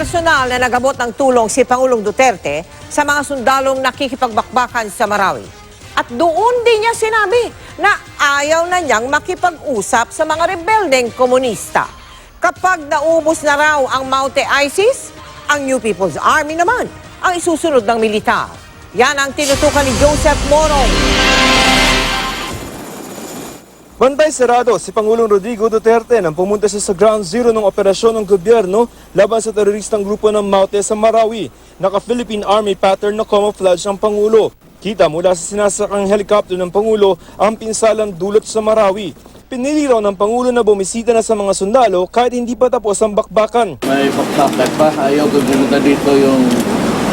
Personal na nagabot ng tulong si Pangulong Duterte sa mga sundalong nakikipagbakbakan sa Marawi. At doon din niya sinabi na ayaw na niyang makipag-usap sa mga rebeldeng komunista. Kapag naubos na raw ang Maute ISIS, ang New People's Army naman ang isusunod ng militar. Yan ang tinutukan ni Joseph Morong. Bantay sarado si Pangulong Rodrigo Duterte nang pumunta siya sa ground zero ng operasyon ng gobyerno laban sa teroristang grupo ng Maute sa Marawi. Naka-Philippine Army pattern na camouflage ang Pangulo. Kita mula sa sinasakang helikopter ng Pangulo ang pinsalang dulot sa Marawi. Pinili raw ng Pangulo na bumisita na sa mga sundalo kahit hindi pa tapos ang bakbakan. May paksakat pa, ayaw ko pumunta dito yung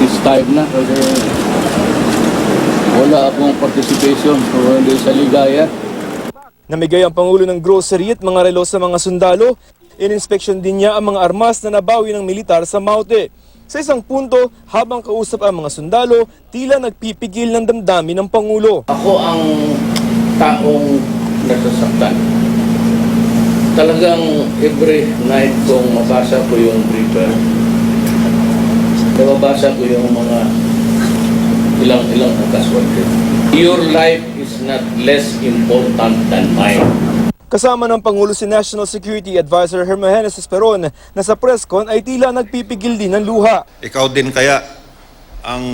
this time na kasi wala akong participation so hindi sa ligaya. Namigay ang Pangulo ng grocery at mga relo sa mga sundalo. In-inspection din niya ang mga armas na nabawi ng militar sa Maute. Sa isang punto, habang kausap ang mga sundalo, tila nagpipigil ng damdamin ng Pangulo. Ako ang taong nasasaktan. Talagang every night kong mabasa ko yung briefer, nababasa ko yung mga ilang casualty. Your life is not less important than mine. Kasama ng Pangulo si National Security Advisor Hermahenes Esperon na sa presscon ay tila nagpipigil din ng luha. Ikaw din kaya ang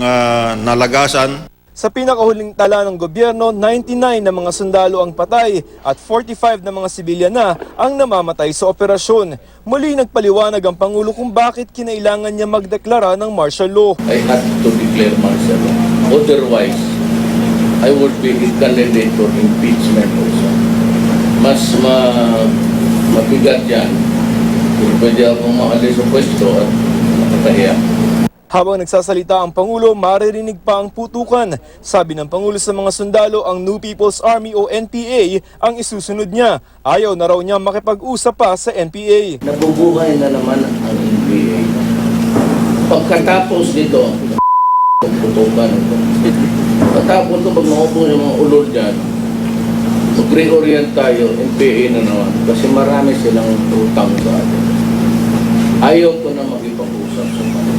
nalagasan? Sa pinakahuling tala ng gobyerno, 99 na mga sundalo ang patay at 45 na mga sibilyan na ang namamatay sa operasyon. Muli nagpaliwanag ang Pangulo kung bakit kinailangan niya magdeklara ng martial law. I had to declare martial law. Otherwise, I would be a candidate for impeachment also. Mas mabigat yan. Kung pwede akong makalis sa pwesto at makatahiya. Habang nagsasalita ang Pangulo, maririnig pa ang putukan. Sabi ng Pangulo sa mga sundalo, ang New People's Army o NPA ang isusunod niya. Ayaw na raw niya makipag-usap pa sa NPA. Nabubuhay na naman ang NPA. Pagkatapos nito, putukan ito. Pagkatapos ito, pag maupo yung mga ulol dyan, mag-reorient tayo, NPA na naman. Kasi marami silang utang sa atin. Ayaw ko na makipag-usap sa kanila.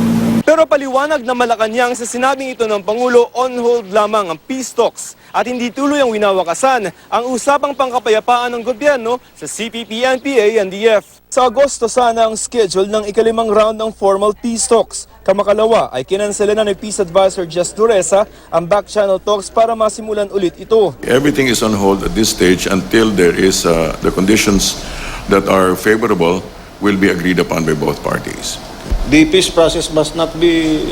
Pero paliwanag na Malacanang sa sinabing ito ng Pangulo, on hold lamang ang peace talks at hindi tuloy ang winawakasan ang usapang pangkapayapaan ng gobyerno sa CPP, NPA, NDF. Sa Agosto sana ang schedule ng ikalimang round ng formal peace talks. Kamakalawa ay kinansela na ni Peace Advisor Jess Duresa ang back-channel talks para masimulan ulit ito. Everything is on hold at this stage until there is the conditions that are favorable will be agreed upon by both parties. The peace process must not be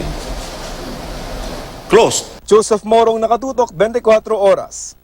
closed. Joseph Morong, Nakatutok, 24 Oras.